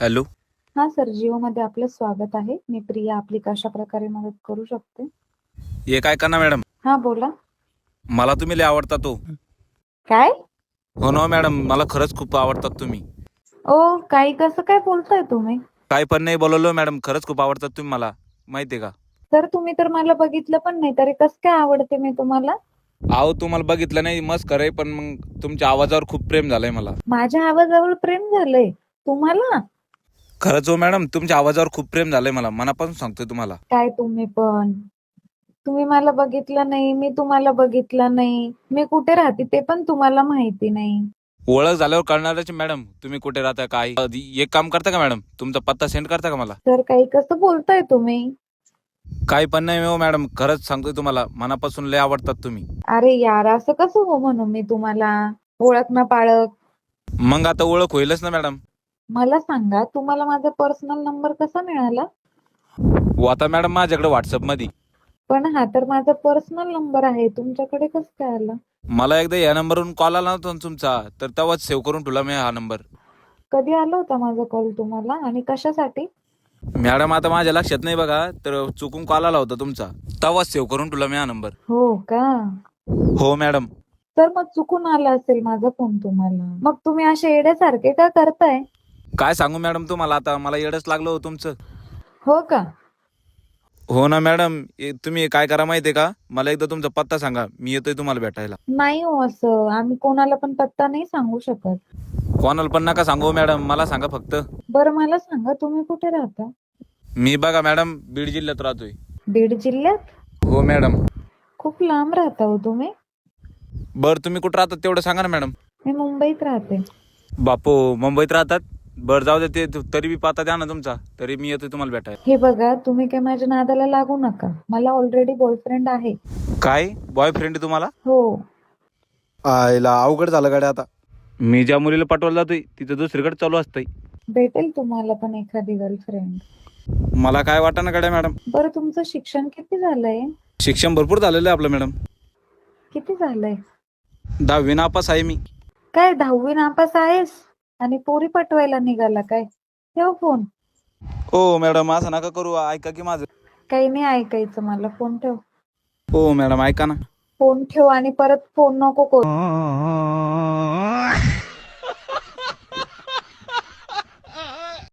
Hello. हा sir, जिओमध्ये आपलं स्वागत आहे. मी प्रिया, आपली कशा प्रकारे मदत करू शकते? हे काय करणार मॅडम? हा बोला. मला तुम्ही लय आवडता तो. काय? हो ना मॅडम, मला खरंच खूप आवडतात तुम्ही. ओ, काही कसं काय बोलताय तुम्ही? काही पण नाही बोललो मॅडम, खरंच खूप आवडतात तुम्ही मला, माहितीये का? सर, तुम्ही तर मला बघितलं पण नाही, तरी कसं काय आवडते मी तुम्हाला? अहो तुम्हाला बघितलं नाही मस्त खरंय, पण मग तुमच्या आवाजावर खूप प्रेम झालंय मला. माझ्या आवाजावर प्रेम झालंय तुम्हाला? खरंच हो मॅडम, तुमच्या आवाजावर खूप प्रेम झालंय मला, मनापासून सांगतोय तुम्हाला. काय तुम्ही पण? तुम्ही मला बघितलं नाही, मी तुम्हाला बघितलं नाही. मी कुठे राहते ते पण तुम्हाला माहिती नाही. ओळख झाल्यावर कळणारच मॅडम, तुम्ही कुठे राहता काय. एक काम करता का मॅडम, तुमचा पत्ता सेंड करता का मला? सर, काही कसं बोलताय तुम्ही? काही पण नाही हो मॅडम, खरंच सांगतोय तुम्हाला, मनापासून लय आवडतात तुम्ही. अरे यार, असं कसं हो म्हणू मी तुम्हाला? ओळख ना पाळक. मग आता ओळख होईलच ना मॅडम. मला सांगा, तुम्हाला माझा पर्सनल नंबर कसा मिळाला? हो आता मॅडम माझ्याकडे व्हॉट्सअप मध्ये. पण हा तर माझा पर्सनल नंबर आहे, तुमच्याकडे कसं काय आला? मला एकदा या नंबरवरून कॉल आला होता ना तुमचा, तर तेव्हाच सेव्ह करून ठेवला मी हा नंबर. कधी आला होता माझा कॉल तुम्हाला आणि कशासाठी? मॅडम आता माझ्या लक्षात नाही बघा, तर चुकून कॉल आला होता तुमचा, तेव्हाच सेव्ह करून ठेवला मी हा नंबर. हो का? हो मॅडम. तर मग चुकून आला असेल माझा फोन तुम्हाला. मग तुम्ही असे येड्यासारखे का करताय? काय सांगू मॅडम तुम्हाला, आता मला येडच लागलं हो तुमचं. हो का? हो ना मॅडम, तुम्ही काय करा माहितीये का, मला एकदा तुमचा पत्ता सांगा, मी येतोय तुम्हाला भेटायला. नाही हो, असं आम्ही कोणाला पण पत्ता नाही सांगू शकत. कोणाला पण नका सांगू मॅडम, मला सांगा फक्त. बरं, मला सांगा तुम्ही कुठे राहता? मी बघा मॅडम बीड जिल्ह्यात राहतोय. बीड जिल्ह्यात? हो मॅडम. खूप लांब राहता हो तुम्ही. बरं तुम्ही कुठं राहतात तेवढं सांगा ना मॅडम. मी मुंबईत राहते. बापू मुंबईत राहतात? बरं जाऊ दे, ते तरी बी पत्ता द्या ना तुमचा, तरी मी येतोय तुम्हाला भेटायला. हे बघा, तुम्ही काय माझ्या नादाला लागू नका. मला ऑलरेडी बॉयफ्रेंड आहे. काय बॉयफ्रेंड तुम्हाला? हो. आयला अवघड झालं गाड्या आता. मी ज्या मुलीला पटवायला जातोय तिथं दुसरीकडे चालू असतंय. भेटेल तुम्हाला पण एखादी गर्लफ्रेंड. मला काय वाटत ना गाड्या मॅडम. बरं, तुमचं शिक्षण किती झालंय? शिक्षण भरपूर झालेलं आहे आपलं मॅडम. किती झालंय? 10वी नापास आहे मी. काय 10वी नापास आहेस आणि पोरी पटवायला निघाला काय? ठेव फोन. हो मॅडम असं नका करू, ऐका की माझं. काही नाही ऐकायचं मला, फोन ठेव. हो मॅडम ऐका ना. फोन ठेव आणि परत फोन नको करू.